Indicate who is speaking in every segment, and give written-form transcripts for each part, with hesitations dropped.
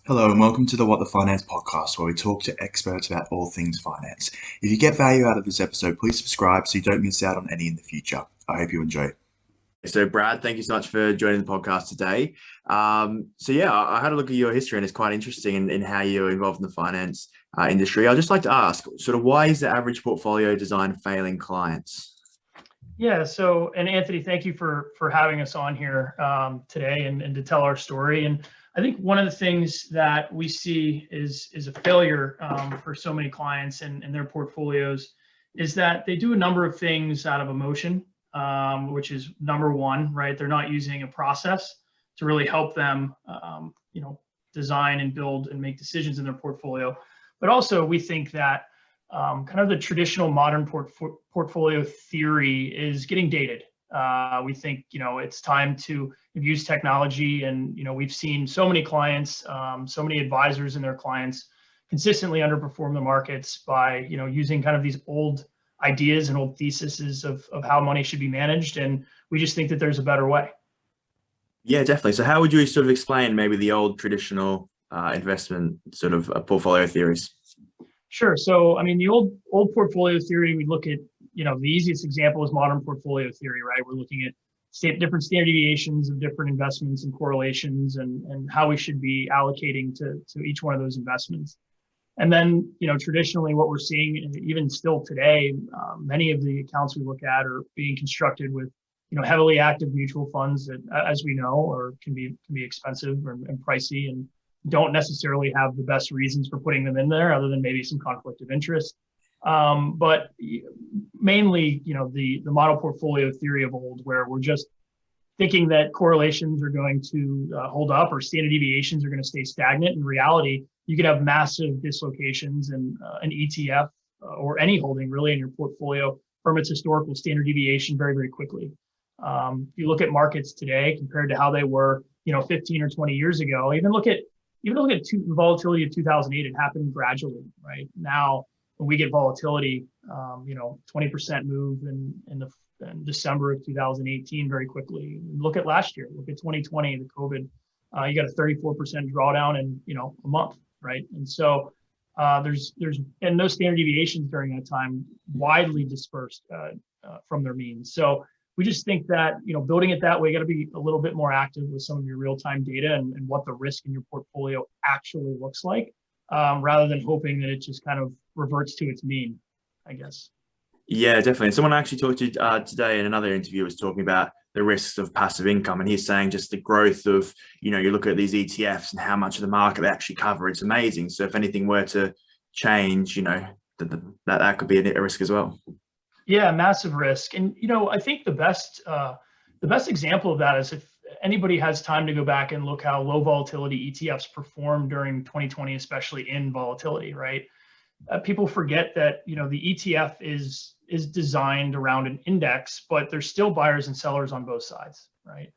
Speaker 1: Hello and welcome to the What the Finance podcast, where we talk to experts about all things finance. If you get value out of this episode, please subscribe so you don't miss out on any in the future. I hope you enjoy.
Speaker 2: So Brad, thank you so much for joining the podcast today. I had a look at your history and it's quite interesting in how you're involved in the finance industry. I'd just like to ask, sort of, why is the average portfolio design failing clients?
Speaker 3: Yeah. So, and Anthony, thank you for having us on here today and to tell our story. And I think one of the things that we see is a failure for so many clients and their portfolios is that they do a number of things out of emotion, which is number one, right? They're not using a process to really help them, design and build and make decisions in their portfolio. But also, we think that kind of the traditional modern portfolio theory is getting dated. We think, it's time to use technology, and, we've seen so many clients, so many advisors and their clients consistently underperform the markets by, using kind of these old ideas and old theses of how money should be managed. And we just think that there's a better way.
Speaker 2: Yeah, definitely. So how would you sort of explain maybe the old traditional investment sort of portfolio theories?
Speaker 3: Sure. So, I mean, the old portfolio theory, we look at, the easiest example is modern portfolio theory, right? We're looking at different standard deviations of different investments and correlations and how we should be allocating to each one of those investments. And then, traditionally what we're seeing, even still today, many of the accounts we look at are being constructed with, heavily active mutual funds that, as we know, can be expensive and pricey and don't necessarily have the best reasons for putting them in there, other than maybe some conflict of interest. But mainly, the model portfolio theory of old, where we're just thinking that correlations are going to hold up or standard deviations are going to stay stagnant. In reality, you could have massive dislocations in an ETF or any holding really in your portfolio from its historical standard deviation very, very quickly. If you look at markets today compared to how they were, 15 or 20 years ago, even look at the volatility of 2008, it happened gradually, right? Now, when we get volatility, 20% move in December of 2018 very quickly. Look at last year, look at 2020, the COVID, you got a 34% drawdown in, a month, right? And so there's no standard deviations during that time, widely dispersed from their means. So we just think that, building it that way, you got to be a little bit more active with some of your real-time data and what the risk in your portfolio actually looks like, rather than hoping that it just kind of reverts to its mean, I guess.
Speaker 2: Yeah, definitely. And someone I actually talked to today in another interview was talking about the risks of passive income. And he's saying just the growth of, you look at these ETFs and how much of the market they actually cover. It's amazing. So if anything were to change, that could be a risk as well.
Speaker 3: Yeah, massive risk. And, I think the best example of that is if anybody has time to go back and look how low volatility ETFs performed during 2020, especially in volatility, right? People forget that, the ETF is designed around an index, but there's still buyers and sellers on both sides, right?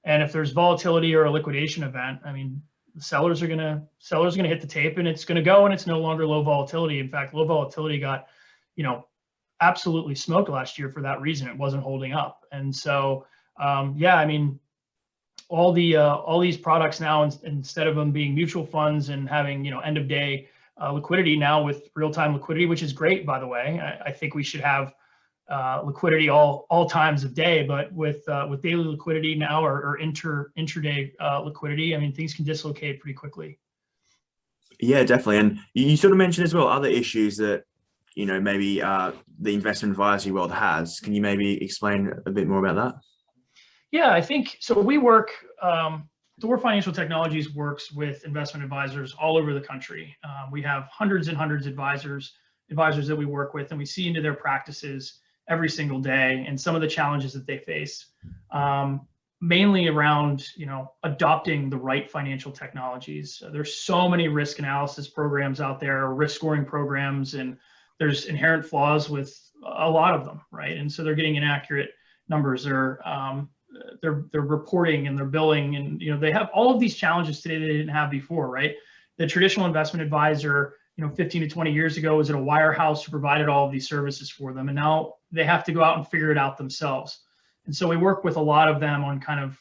Speaker 3: And if there's volatility or a liquidation event, I mean, the sellers are gonna hit the tape and it's gonna go, and it's no longer low volatility. In fact, low volatility got, absolutely smoked last year for that reason. It wasn't holding up. And so, I mean, all these products now, instead of them being mutual funds and having, end of day liquidity, now with real-time liquidity, which is great, by the way. I think we should have liquidity all times of day, but with daily liquidity now or intraday liquidity, I mean, things can dislocate pretty quickly.
Speaker 2: Yeah, definitely. And you sort of mentioned as well other issues that maybe the investment advisory world has. Can you maybe explain a bit more about that?
Speaker 3: Yeah, I think so. We work, Thor Financial Technologies works with investment advisors all over the country. We have hundreds and hundreds of advisors that we work with, and we see into their practices every single day and some of the challenges that they face, mainly around, adopting the right financial technologies. There's so many risk analysis programs out there, risk scoring programs, and there's inherent flaws with a lot of them, right? And so they're getting inaccurate numbers. They're reporting and they're billing, and they have all of these challenges today they didn't have before, right? The traditional investment advisor, 15 to 20 years ago was at a wirehouse who provided all of these services for them, and now they have to go out and figure it out themselves. And so we work with a lot of them on kind of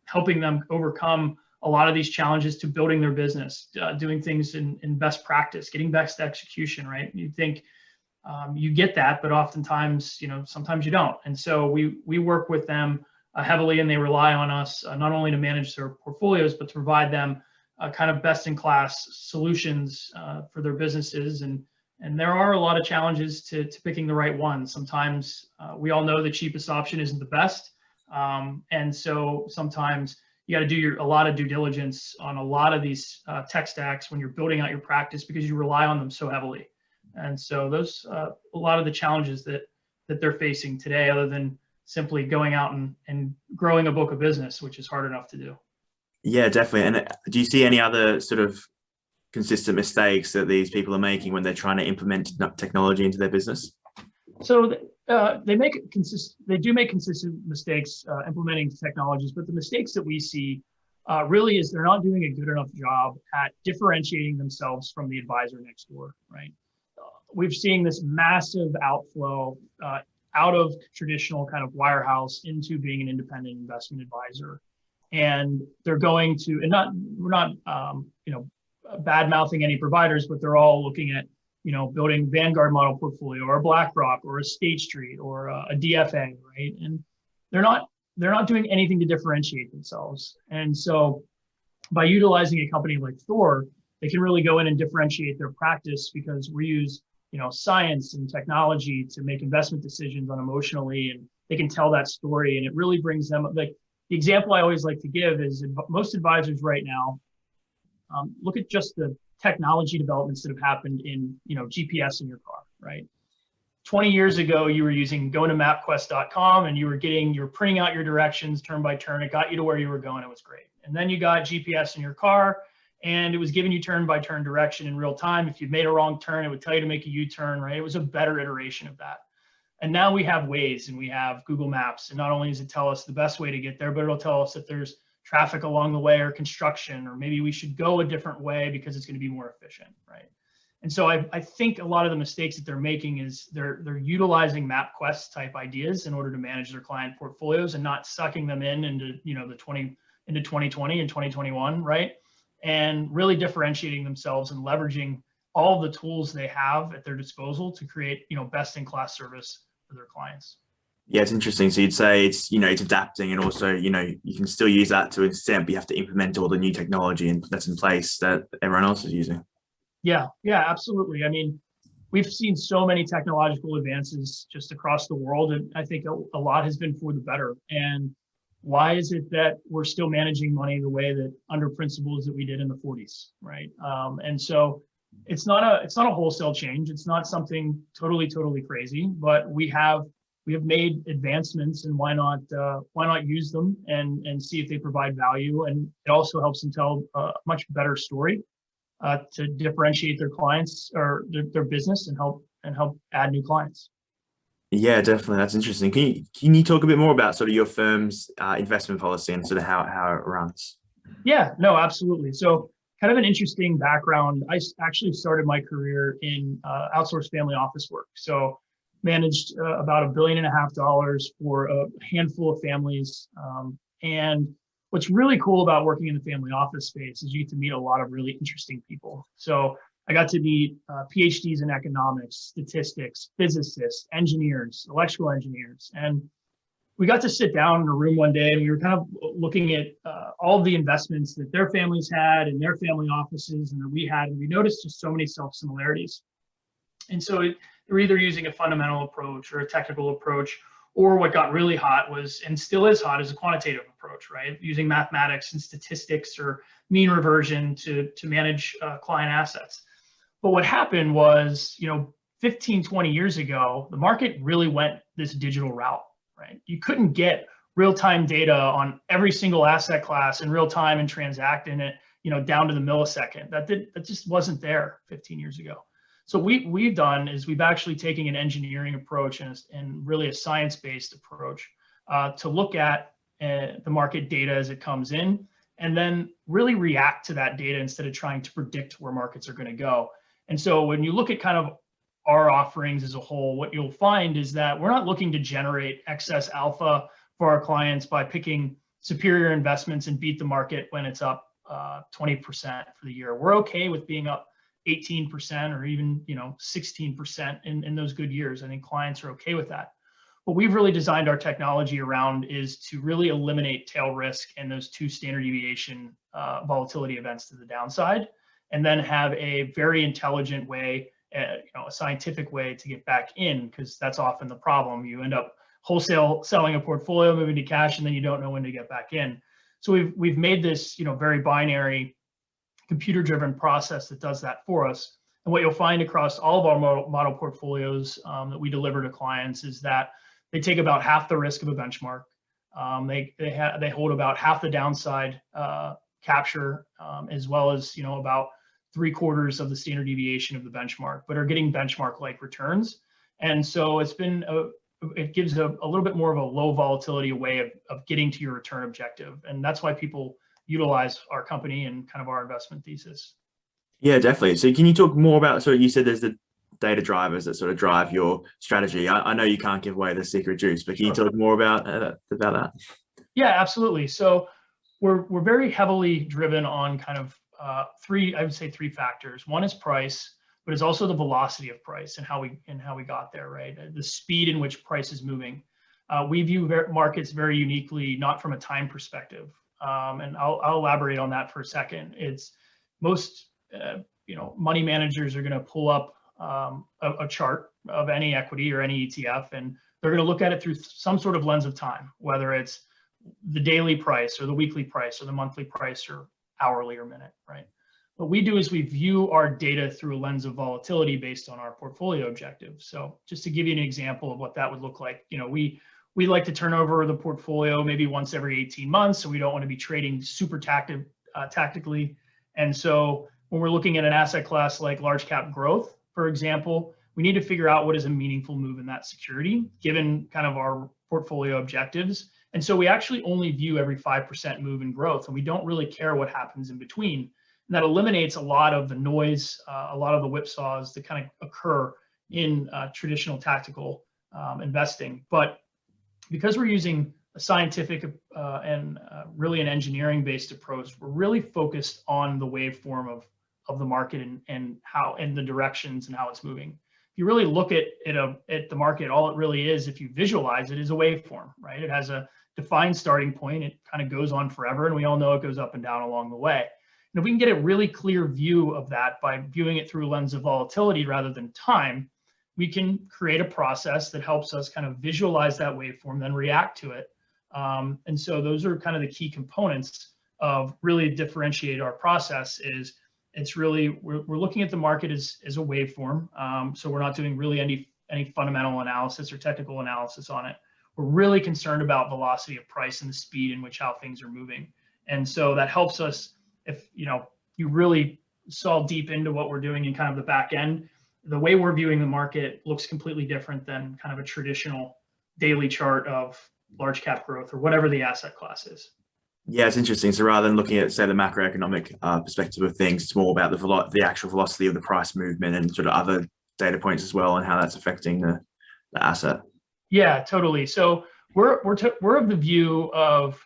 Speaker 3: helping them overcome a lot of these challenges to building their business, doing things in best practice, getting best execution, right? You think you get that, but oftentimes, sometimes you don't. And so we work with them heavily, and they rely on us not only to manage their portfolios, but to provide them kind of best-in-class solutions for their businesses. And there are a lot of challenges to picking the right one. Sometimes we all know the cheapest option isn't the best. And so sometimes you got to do a lot of due diligence on a lot of these tech stacks when you're building out your practice, because you rely on them so heavily. And so those a lot of the challenges that they're facing today, other than simply going out and growing a book of business, which is hard enough to do.
Speaker 2: Yeah, definitely. And do you see any other sort of consistent mistakes that these people are making when they're trying to implement technology into their business?
Speaker 3: So they do make consistent mistakes implementing technologies, but the mistakes that we see really is they're not doing a good enough job at differentiating themselves from the advisor next door, right? We've seen this massive outflow out of traditional kind of wirehouse into being an independent investment advisor. And they're going to, and we're not bad mouthing any providers, but they're all looking at, building Vanguard model portfolio or a BlackRock or a State Street or a DFA, right? And they're not doing anything to differentiate themselves. And so by utilizing a company like Thor, they can really go in and differentiate their practice, because we use, science and technology to make investment decisions unemotionally, and they can tell that story, and it really brings them, like, the example I always like to give is most advisors right now look at just the technology developments that have happened in, GPS in your car, right? 20 years ago, you were going to mapquest.com and you were printing out your directions turn by turn. It got you to where you were going. It was great. And then you got GPS in your car, and it was giving you turn by turn direction in real time. If you made a wrong turn, it would tell you to make a U-turn, right? It was a better iteration of that. And now we have Waze and we have Google Maps. And not only does it tell us the best way to get there, but it'll tell us if there's traffic along the way or construction, or maybe we should go a different way because it's going to be more efficient, right? And so I think a lot of the mistakes that they're making is they're utilizing MapQuest type ideas in order to manage their client portfolios, and not sucking them into 2020 and 2021, right? And really differentiating themselves and leveraging all the tools they have at their disposal to create best in class service for their clients.
Speaker 2: Yeah, it's interesting. So you'd say it's it's adapting, and also you can still use that to an extent, but you have to implement all the new technology that's in place that everyone else is using.
Speaker 3: Yeah, absolutely. I mean, we've seen so many technological advances just across the world, and I think a lot has been for the better. And why is it that we're still managing money the way that under principles that we did in the 40s, right? And so it's not a wholesale change. It's not something totally crazy, but we have made advancements, and why not use them and see if they provide value. And it also helps them tell a much better story to differentiate their clients or their business and help add new clients.
Speaker 2: Yeah, definitely. That's interesting. Can you talk a bit more about sort of your firm's investment policy and sort of how it runs?
Speaker 3: Yeah, no, absolutely. So kind of an interesting background. I actually started my career in outsourced family office work. So managed about $1.5 billion for a handful of families. And what's really cool about working in the family office space is you get to meet a lot of really interesting people. So I got to meet PhDs in economics, statistics, physicists, engineers, electrical engineers. And we got to sit down in a room one day, and we were kind of looking at all of the investments that their families had in their family offices and that we had. And we noticed just so many self-similarities. And so they were either using a fundamental approach or a technical approach, or what got really hot was, and still is hot, is a quantitative approach, right? Using mathematics and statistics or mean reversion to manage client assets. But what happened was, 15, 20 years ago, the market really went this digital route, right? You couldn't get real-time data on every single asset class in real time and transact in it, down to the millisecond. That just wasn't there 15 years ago. So we've done is we've actually taken an engineering approach and really a science-based approach to look at the market data as it comes in, and then really react to that data instead of trying to predict where markets are going to go. And so when you look at kind of our offerings as a whole, what you'll find is that we're not looking to generate excess alpha for our clients by picking superior investments and beat the market when it's up 20% for the year. We're okay with being up 18% or even 16% in those good years. I think clients are okay with that. What we've really designed our technology around is to really eliminate tail risk and those 2 standard deviation volatility events to the downside, and then have a very intelligent way, a scientific way to get back in, because that's often the problem. You end up wholesale selling a portfolio, moving to cash, and then you don't know when to get back in. So we've made this very binary, computer-driven process that does that for us. And what you'll find across all of our model portfolios that we deliver to clients is that they take about half the risk of a benchmark. They hold about half the downside capture, as well as about 3/4 of the standard deviation of the benchmark, but are getting benchmark-like returns. And so it gives a little bit more of a low volatility way of getting to your return objective, and that's why people utilize our company and kind of our investment thesis.
Speaker 2: Yeah, definitely. So can you talk more about, so you said there's the data drivers that sort of drive your strategy. I know you can't give away the secret juice, but can you talk more about that?
Speaker 3: Yeah, absolutely. So we're very heavily driven on kind of three factors. One is price, but it's also the velocity of price and how we got there, right? The speed in which price is moving. We view markets very uniquely, not from a time perspective. And I'll elaborate on that for a second. It's most money managers are going to pull up a chart of any equity or any ETF, and they're going to look at it through some sort of lens of time, whether it's the daily price or the weekly price or the monthly price or hourly or minute, right? What we do is we view our data through a lens of volatility based on our portfolio objectives. So just to give you an example of what that would look like, we like to turn over the portfolio maybe once every 18 months, so we don't want to be trading super tactically. And so when we're looking at an asset class like large cap growth, for example, we need to figure out what is a meaningful move in that security, given kind of our portfolio objectives. And so we actually only view every 5% move in growth, and we don't really care what happens in between. And that eliminates a lot of the noise, a lot of the whipsaws that kind of occur in traditional tactical investing. But because we're using a scientific and really an engineering-based approach, we're really focused on the waveform of the market and how, and the directions and how it's moving. If you really look at the market, all it really is, if you visualize it, is a waveform, right? It has a defined starting point. It kind of goes on forever, and we all know it goes up and down along the way. And if we can get a really clear view of that by viewing it through a lens of volatility rather than time, we can create a process that helps us kind of visualize that waveform, then react to it. And so those are kind of the key components of really differentiate our process. Is it's really, we're looking at the market as a waveform. So we're not doing really any fundamental analysis or technical analysis on it. We're really concerned about velocity of price and the speed in which how things are moving. And so that helps us, if you really saw deep into what we're doing in kind of the back end, the way we're viewing the market looks completely different than kind of a traditional daily chart of large cap growth or whatever the asset class is.
Speaker 2: Yeah, it's interesting. So rather than looking at, say, the macroeconomic perspective of things, it's more about the actual velocity of the price movement and sort of other data points as well, and how that's affecting the asset. Yeah,
Speaker 3: totally. So we're of the view of,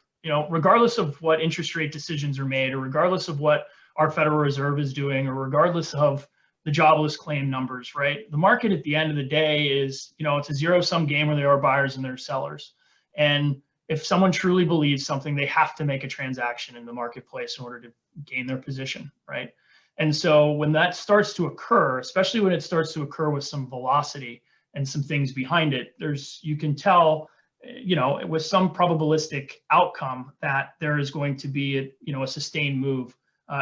Speaker 3: regardless of what interest rate decisions are made, or regardless of what our Federal Reserve is doing, or regardless of the jobless claim numbers, right? The market at the end of the day is, it's a zero-sum game where there are buyers and there are sellers. And if someone truly believes something, they have to make a transaction in the marketplace in order to gain their position, right? And so when that starts to occur, especially when it starts to occur with some velocity and some things behind it, you can tell, with some probabilistic outcome that there is going to be a sustained move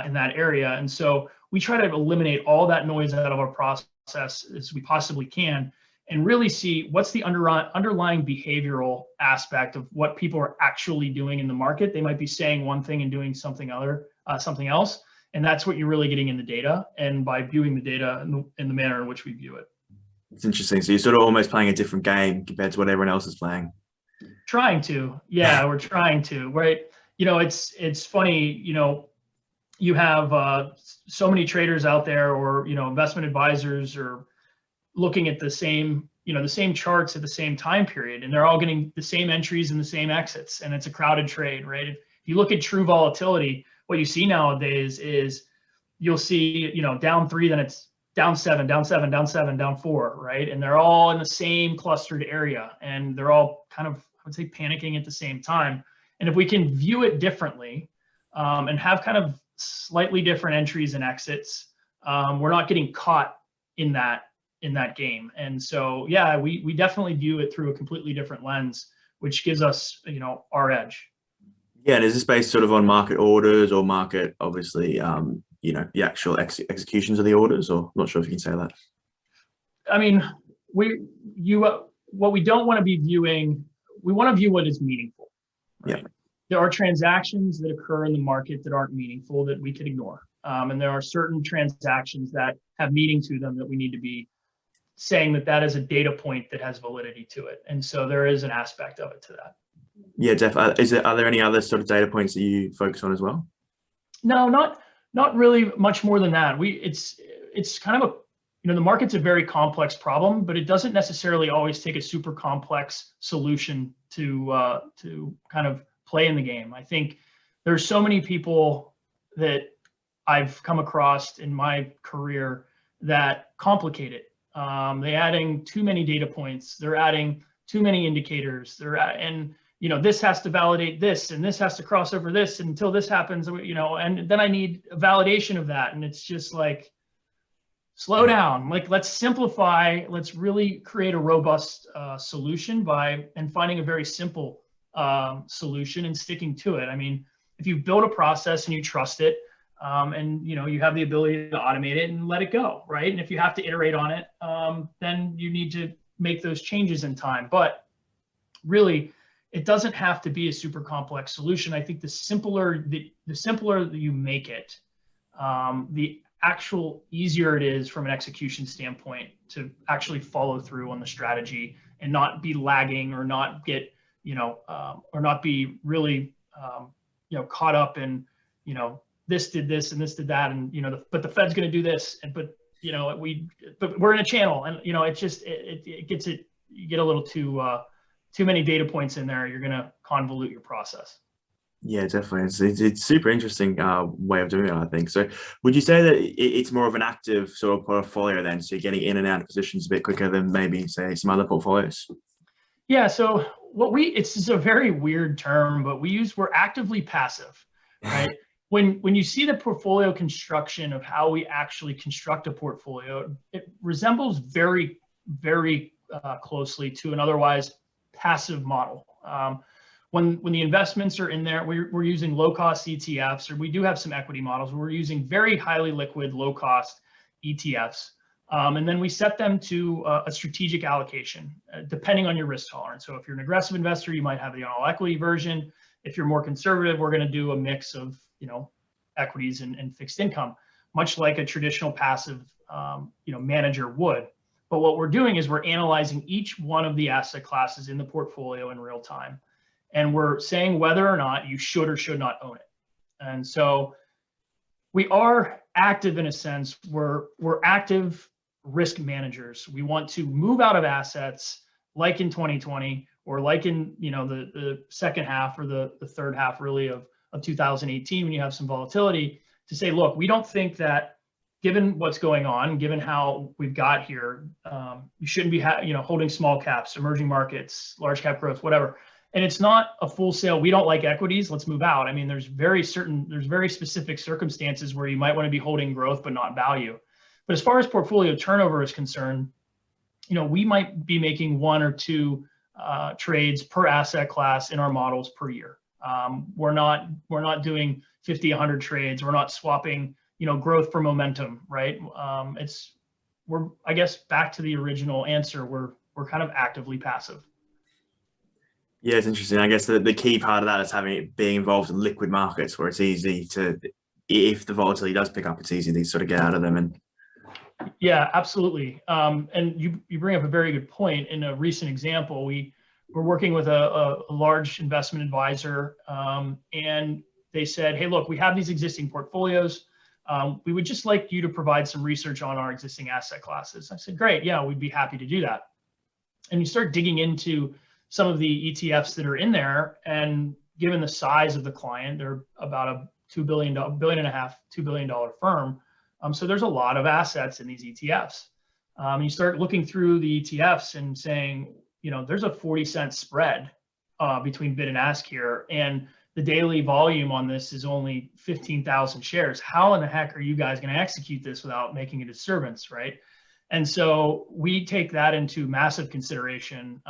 Speaker 3: in that area. And so we try to eliminate all that noise out of our process as we possibly can, and really see what's the underlying behavioral aspect of what people are actually doing in the market. They might be saying one thing and doing something else, and that's what you're really getting in the data, and by viewing the data in the manner in which we view it.
Speaker 2: It's interesting. So you're sort of almost playing a different game compared to what everyone else is playing.
Speaker 3: Trying to, yeah, we're trying to, right? It's funny, you have so many traders out there, or investment advisors, or looking at the same charts at the same time period, and they're all getting the same entries and the same exits, and it's a crowded trade, right? If you look at true volatility, what you see nowadays is you'll see, down 3, then it's down 7, down 7, down 7, down 4, right? And they're all in the same clustered area, and they're all kind of, I would say, panicking at the same time. And if we can view it differently, and have kind of slightly different entries and exits, we're not getting caught in that game. And so, yeah, we definitely view it through a completely different lens, which gives us, our edge.
Speaker 2: Yeah, and is this based sort of on market orders or market, obviously, the actual executions of the orders, or I'm not sure if you can say that?
Speaker 3: I mean, what we don't want to be viewing, we want to view what is meaningful. Right?
Speaker 2: Yeah.
Speaker 3: There are transactions that occur in the market that aren't meaningful that we could ignore. And there are certain transactions that have meaning to them that we need to be saying that is a data point that has validity to it. And so there is an aspect of it to that.
Speaker 2: Yeah, definitely. Are there any other sort of data points that you focus on as well?
Speaker 3: No, not really much more than that. It's kind of the market's a very complex problem, but it doesn't necessarily always take a super complex solution to kind of play in the game. I think there's so many people that I've come across in my career that complicate it. They're adding too many data points. They're adding too many indicators. This has to validate this, and this has to cross over this until this happens, and then I need a validation of that. And it's just like, slow down. Like, let's simplify. Let's really create a robust solution and finding a very simple solution and sticking to it. I mean, if you build a process and you trust it, and you have the ability to automate it and let it go, right? And if you have to iterate on it, then you need to make those changes in time. But really, it doesn't have to be a super complex solution. I think the simpler that you make it, the actual easier it is from an execution standpoint to actually follow through on the strategy and not be lagging or not get, or not be really, caught up in, this did this and this did that, and but the Fed's going to do this, but we're in a channel, and it gets it. You get a little too many data points in there, you're going to convolute your process.
Speaker 2: Yeah, definitely. It's super interesting way of doing it, I think. So would you say that it's more of an active sort of portfolio then? So you're getting in and out of positions a bit quicker than maybe, say, some other portfolios?
Speaker 3: Yeah, so it's just a very weird term, but we're actively passive, right? When you see the portfolio construction of how we actually construct a portfolio, it resembles very, very closely to an otherwise passive model. When the investments are in there, we're using low-cost ETFs, or we do have some equity models. We're using very highly liquid, low-cost ETFs. And then we set them to a strategic allocation, depending on your risk tolerance. So if you're an aggressive investor, you might have the all equity version. If you're more conservative, we're going to do a mix of equities and fixed income, much like a traditional passive manager would. But what we're doing is we're analyzing each one of the asset classes in the portfolio in real time. And we're saying whether or not you should or should not own it. And so we are active in a sense. We're active risk managers. We want to move out of assets like in 2020, or like in the second half or the third half really of 2018, when you have some volatility, to say, look, we don't think that, given what's going on, given how we've got here, you shouldn't be holding small caps, emerging markets, large cap growth, whatever. And it's not a full sale. We don't like equities, let's move out. I mean, there's very specific circumstances where you might want to be holding growth but not value. But as far as portfolio turnover is concerned, we might be making 1 or 2 trades per asset class in our models per year. We're not doing 50, 100 trades. We're not swapping, growth for momentum, right? We're, I guess, back to the original answer. We're kind of actively passive.
Speaker 2: Yeah, it's interesting. I guess the key part of that is being involved in liquid markets, where it's easy to, if the volatility does pick up, it's easy to sort of get out of them. And
Speaker 3: yeah, absolutely. And you bring up a very good point. In a recent example, we're working with a large investment advisor, and they said, hey, look, we have these existing portfolios. We would just like you to provide some research on our existing asset classes. I said, great, yeah, we'd be happy to do that. And you start digging into some of the ETFs that are in there, and given the size of the client, they're about a billion and a half, $2 billion firm. So there's a lot of assets in these ETFs. You start looking through the ETFs and saying, there's a 40-cent spread between bid and ask here, and the daily volume on this is only 15,000 shares. How in the heck are you guys going to execute this without making a disturbance, right? And so we take that into massive consideration.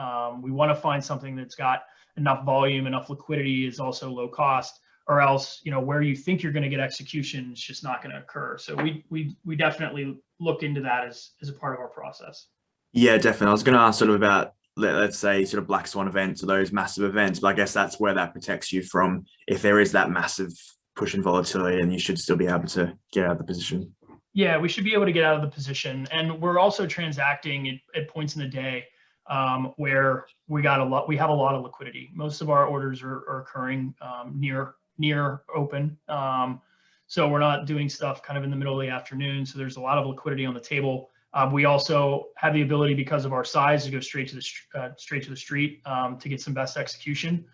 Speaker 3: We want to find something that's got enough volume, enough liquidity, is also low cost, or else, where you think you're going to get execution is just not going to occur. So we definitely look into that as a part of our process.
Speaker 2: Yeah, definitely. I was going to ask sort of about, let's say, sort of black swan events or those massive events, but I guess that's where that protects you from if there is that massive push in volatility, and you should still be able to get out of the position.
Speaker 3: Yeah, we should be able to get out of the position. And we're also transacting at points in the day where we have a lot of liquidity. Most of our orders are occurring near open. So we're not doing stuff kind of in the middle of the afternoon. So there's a lot of liquidity on the table. We also have the ability, because of our size, to go straight to the street to get some best execution,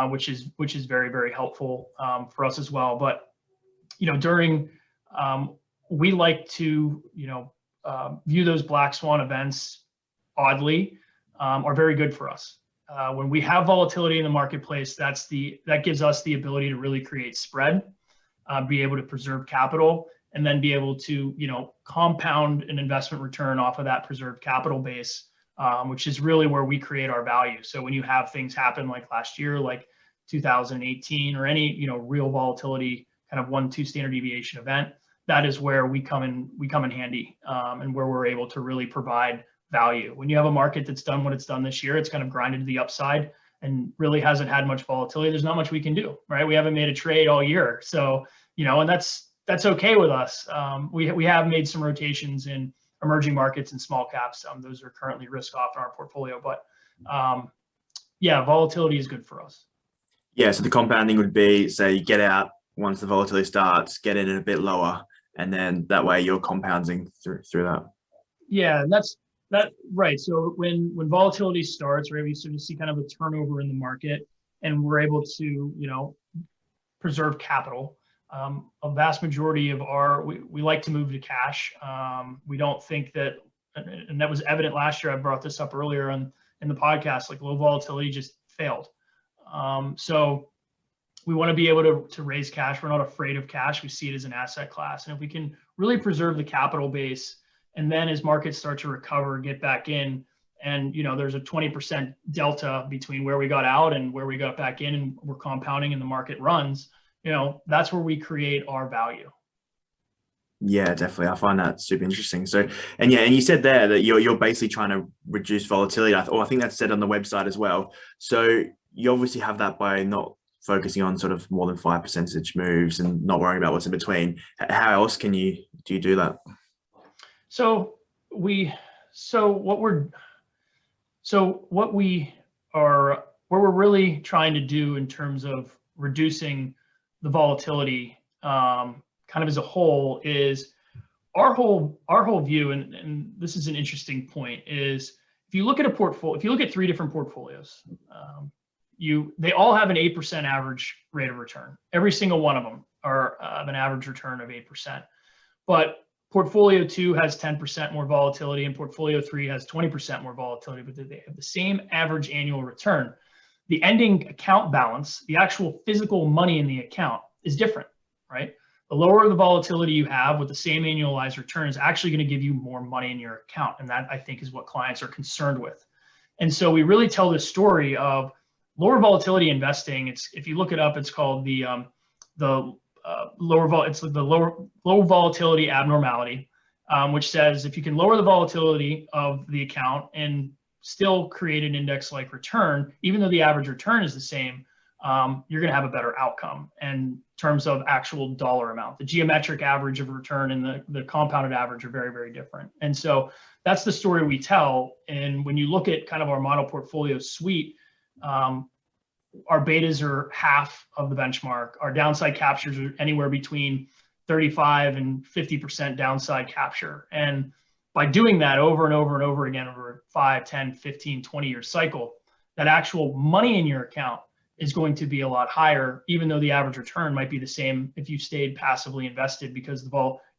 Speaker 3: which is very, very helpful for us as well. But during we like to view those black swan events, oddly, are very good for us. When we have volatility in the marketplace, that gives us the ability to really create spread, be able to preserve capital, and then be able to compound an investment return off of that preserved capital base, which is really where we create our value. So when you have things happen like last year, like 2018, or any real volatility, kind of 1-2 standard deviation event, that is where we come in handy, and where we're able to really provide value. When you have a market that's done what it's done this year, it's kind of grinded to the upside and really hasn't had much volatility. There's not much we can do, right? We haven't made a trade all year, so and that's okay with us. We have made some rotations in emerging markets and small caps. Those are currently risk off in our portfolio, but yeah, volatility is good for us.
Speaker 2: Yeah, so the compounding would be, say, you get out once the volatility starts, get in a bit lower, and then that way you're compounding through that.
Speaker 3: Yeah, that's right. So when volatility starts, right, we sort of see kind of a turnover in the market, and we're able to preserve capital. A vast majority of we like to move to cash. We don't think that, and that was evident last year. I brought this up earlier in the podcast, like low volatility just failed. So we want to be able to raise cash. We're not afraid of cash. We see it as an asset class. And if we can really preserve the capital base, and then as markets start to recover, get back in, and there's a 20% delta between where we got out and where we got back in, and we're compounding and the market runs, that's where we create our value.
Speaker 2: Yeah, definitely. I find that super interesting. So, and you said there that you're basically trying to reduce volatility. I think that's said on the website as well. So you obviously have that by not focusing on sort of more than 5% moves and not worrying about what's in between. How else do you do that?
Speaker 3: So what we're really trying to do in terms of reducing the volatility, kind of as a whole, is our whole view, and this is an interesting point, is if you look at a portfolio, if you look at 3 different portfolios, they all have an 8% average rate of return. Every single one of them are an average return of 8%. But portfolio 2 has 10% more volatility, and portfolio 3 has 20% more volatility, but they have the same average annual return. The ending account balance, the actual physical money in the account, is different, right? The lower the volatility you have with the same annualized return is actually going to give you more money in your account. And that, I think, is what clients are concerned with. And so we really tell this story of lower volatility investing. If you look it up, it's called the low volatility abnormality, which says if you can lower the volatility of the account and still create an index-like return, even though the average return is the same, you're going to have a better outcome in terms of actual dollar amount. The geometric average of return and the compounded average are very, very different. And so that's the story we tell. And when you look at kind of our model portfolio suite, our betas are half of the benchmark. Our downside captures are anywhere between 35 and 50% downside capture. And by doing that over and over and over again over a 5, 10, 15, 20-year cycle, that actual money in your account is going to be a lot higher, even though the average return might be the same if you stayed passively invested, because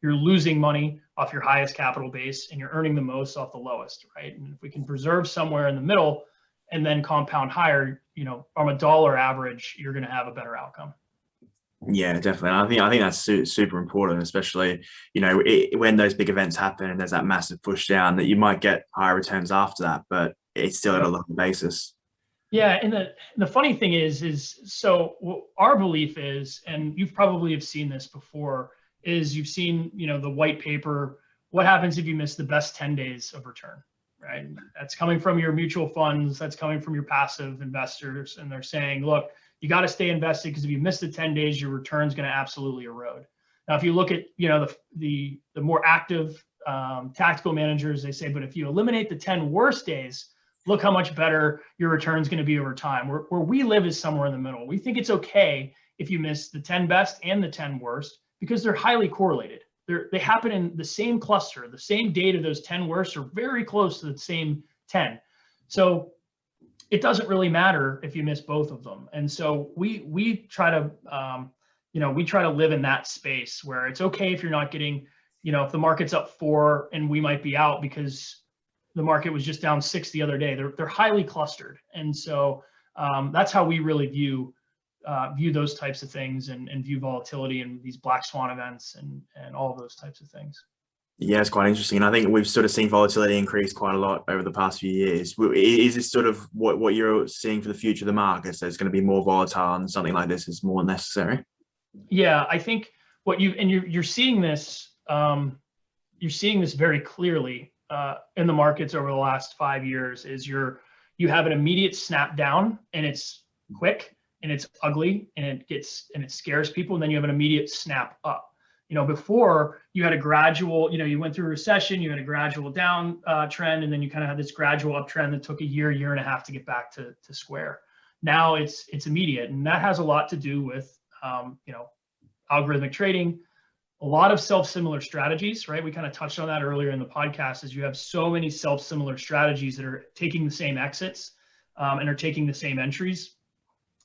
Speaker 3: you're losing money off your highest capital base and you're earning the most off the lowest, right? And if we can preserve somewhere in the middle and then compound higher, from a dollar average, you're going to have a better outcome.
Speaker 2: Yeah, definitely. I think that's super important, especially, when those big events happen and there's that massive push down, that you might get higher returns after that, but it's still at a lower basis.
Speaker 3: Yeah, and the funny thing is so our belief is, and you've probably have seen this before, is you've seen, the white paper, what happens if you miss the best 10 days of return, right? That's coming from your mutual funds, that's coming from your passive investors, and they're saying, look, you got to stay invested, because if you miss the 10 days, your return's going to absolutely erode. Now, if you look at, the more active tactical managers, they say, but if you eliminate the 10 worst days, look how much better your return's going to be over time. Where we live is somewhere in the middle. We think it's okay if you miss the 10 best and the 10 worst, because they're highly correlated. They happen in the same cluster. The same date of those 10 worst are very close to the same 10. So it doesn't really matter if you miss both of them. And so we try to, we try to live in that space where it's okay if you're not getting, if the market's up 4 and we might be out because the market was just down 6 the other day. They're highly clustered. And so that's how we really view those types of things, and view volatility and these black swan events and all of those types of things.
Speaker 2: Yeah, it's quite interesting. And I think we've sort of seen volatility increase quite a lot over the past few years. Is this sort of what you're seeing for the future of the market? So it's going to be more volatile and something like this is more necessary? Yeah,
Speaker 3: I think you're seeing this, very clearly in the markets over the last 5 years, is you have an immediate snap down, and it's quick and it's ugly and it scares people. And then you have an immediate snap up. Before you had a gradual, you went through a recession, you had a gradual down trend, and then you kind of had this gradual uptrend that took a year and a half to get back to square. Now it's immediate, and that has a lot to do with, algorithmic trading, a lot of self-similar strategies, right? We kind of touched on that earlier in the podcast, is you have so many self-similar strategies that are taking the same exits and are taking the same entries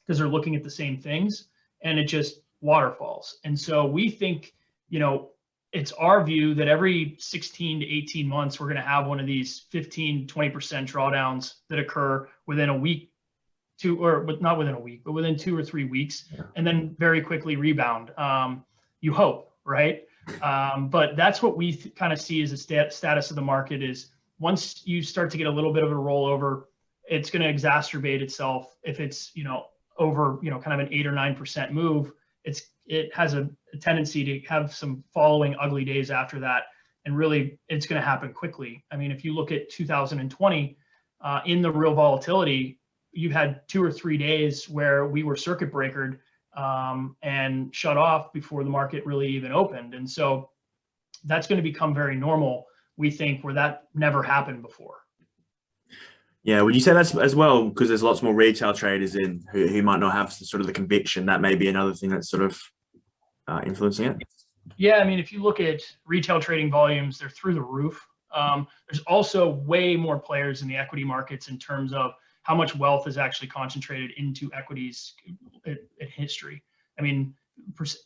Speaker 3: because they're looking at the same things, and it just waterfalls. And so we think, it's our view that every 16 to 18 months, we're going to have one of these 15, 20% drawdowns that occur within a week, not within a week, but within 2 or 3 weeks, and then very quickly rebound. You hope, right? But that's what we kind of see as a status of the market, is once you start to get a little bit of a rollover, it's going to exacerbate itself. If it's, over, kind of an 8 or 9% move, it has a tendency to have some following ugly days after that. And really, it's going to happen quickly. I mean, if you look at 2020, in the real volatility, you had 2 or 3 days where we were circuit breakered and shut off before the market really even opened. And so that's going to become very normal, we think, where that never happened before.
Speaker 2: Yeah, would you say that's as well, because there's lots more retail traders in who might not have sort of the conviction, that may be another thing that's sort of influencing it?
Speaker 3: Yeah, I mean, if you look at retail trading volumes, they're through the roof. There's also way more players in the equity markets in terms of how much wealth is actually concentrated into equities in history. I mean,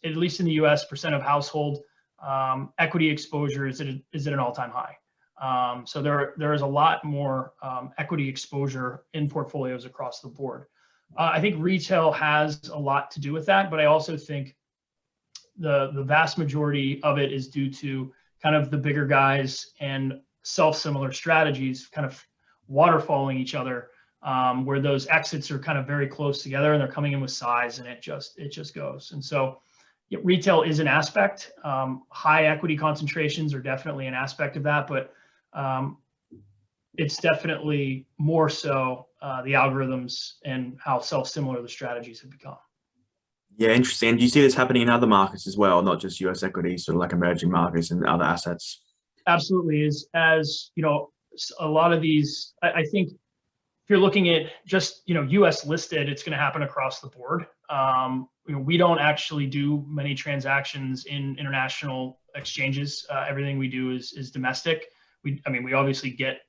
Speaker 3: at least in the US, percent of household equity exposure is at an all-time high. So there is a lot more equity exposure in portfolios across the board. I think retail has a lot to do with that, but I also think the vast majority of it is due to kind of the bigger guys and self-similar strategies kind of waterfalling each other, where those exits are kind of very close together and they're coming in with size, and it just goes. And so retail is an aspect. High equity concentrations are definitely an aspect of that, but it's definitely more so the algorithms and how self-similar the strategies have become.
Speaker 2: Yeah, interesting. And do you see this happening in other markets as well, not just US equities, sort of like emerging markets and other assets?
Speaker 3: Absolutely. As a lot of these, I think if you're looking at just US listed, it's going to happen across the board. We don't actually do many transactions in international exchanges. Everything we do is domestic. We obviously get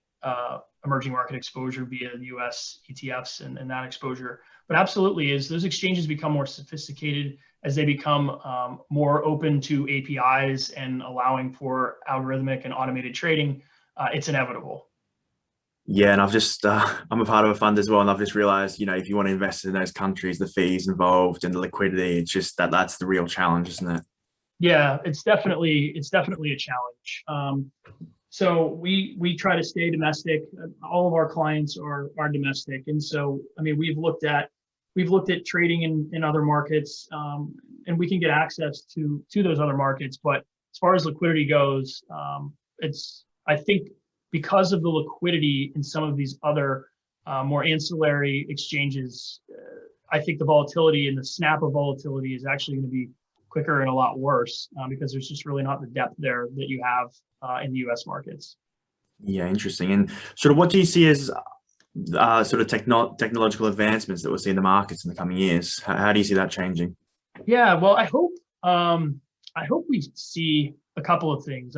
Speaker 3: emerging market exposure via the US ETFs and that exposure, But absolutely, as those exchanges become more sophisticated, as they become more open to APIs and allowing for algorithmic and automated trading, it's inevitable.
Speaker 2: Yeah, and I've just I'm a part of a fund as well, and I've just realized, if you want to invest in those countries, the fees involved and the liquidity, it's just that's the real challenge, isn't it?
Speaker 3: Yeah, it's definitely a challenge. So we try to stay domestic. All of our clients are domestic, and so I mean we've looked at trading in other markets, and we can get access to those other markets. But as far as liquidity goes, I think because of the liquidity in some of these other more ancillary exchanges, I think the volatility and the snap of volatility is actually going to be quicker and a lot worse because there's just really not the depth there that you have in the U.S. markets.
Speaker 2: Yeah, interesting. And sort of what do you see as sort of technological advancements that we'll see in the markets in the coming years? How do you see that changing?
Speaker 3: Yeah, well, I hope we see a couple of things.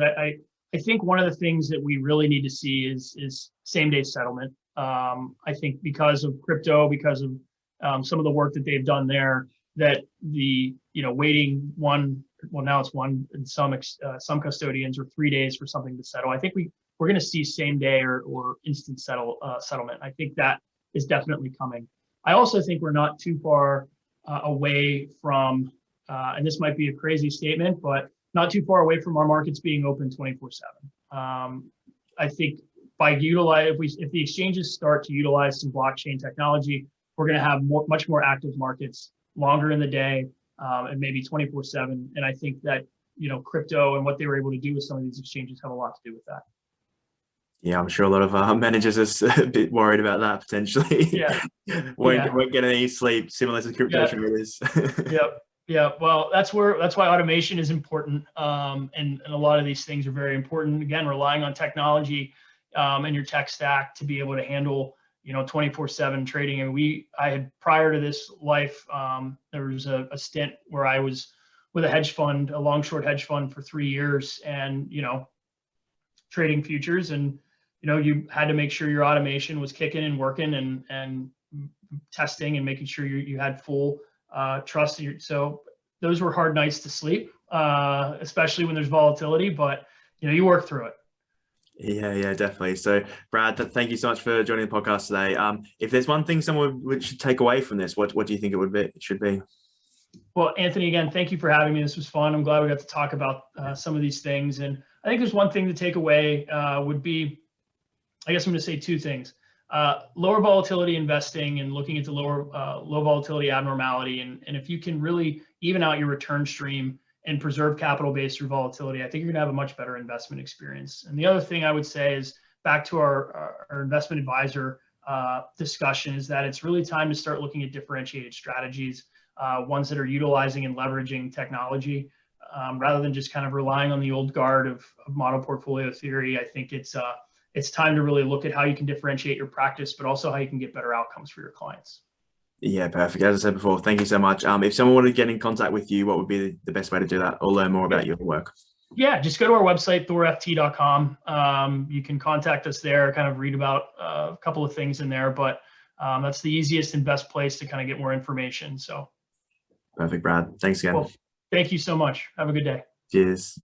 Speaker 3: I think one of the things that we really need to see is same day settlement. I think because of crypto, because of some of the work that they've done there, that the waiting now it's one in some custodians or 3 days for something to settle. I think we're going to see same day or instant settlement. I think that is definitely coming. I also think we're not too far away from, and this might be a crazy statement, but not too far away from our markets being open 24/7. I think if the exchanges start to utilize some blockchain technology, we're going to have much more active markets longer in the day, and maybe 24/7. And I think that crypto and what they were able to do with some of these exchanges have a lot to do with that.
Speaker 2: Yeah, I'm sure a lot of managers are a bit worried about that potentially.
Speaker 3: Yeah.
Speaker 2: won't get any sleep, similar to crypto traders.
Speaker 3: Yeah. Well, that's why automation is important, and a lot of these things are very important. Again, relying on technology and your tech stack to be able to handle 24/7 trading. And I had, prior to this life, there was a stint where I was with a long short hedge fund for 3 years, and trading futures, and you had to make sure your automation was kicking and working and testing and making sure you had full trust. So those were hard nights to sleep, especially when there's volatility, but you work through it.
Speaker 2: Yeah, definitely. So Brad, thank you so much for joining the podcast today. If there's one thing someone should take away from this, what do you think it should be? Well,
Speaker 3: Anthony, again, thank you for having me. This was fun. I'm glad we got to talk about some of these things. And I think there's one thing to take away would be, I guess I'm going to say two things. Lower volatility investing and looking at the low volatility abnormality. And if you can really even out your return stream and preserve capital base through volatility, I think you're going to have a much better investment experience. And the other thing I would say is back to our investment advisor discussion, is that it's really time to start looking at differentiated strategies, ones that are utilizing and leveraging technology rather than just kind of relying on the old guard of model portfolio theory. I think it's time to really look at how you can differentiate your practice, but also how you can get better outcomes for your clients.
Speaker 2: Yeah, perfect. As I said before, thank you so much. If someone wanted to get in contact with you, what would be the best way to do that or learn more about your work?
Speaker 3: Yeah, just go to our website, thorft.com. You can contact us there, kind of read about a couple of things in there, but that's the easiest and best place to kind of get more information. So
Speaker 2: perfect, Brad. Thanks again.
Speaker 3: Well, thank you so much. Have a good day.
Speaker 2: Cheers.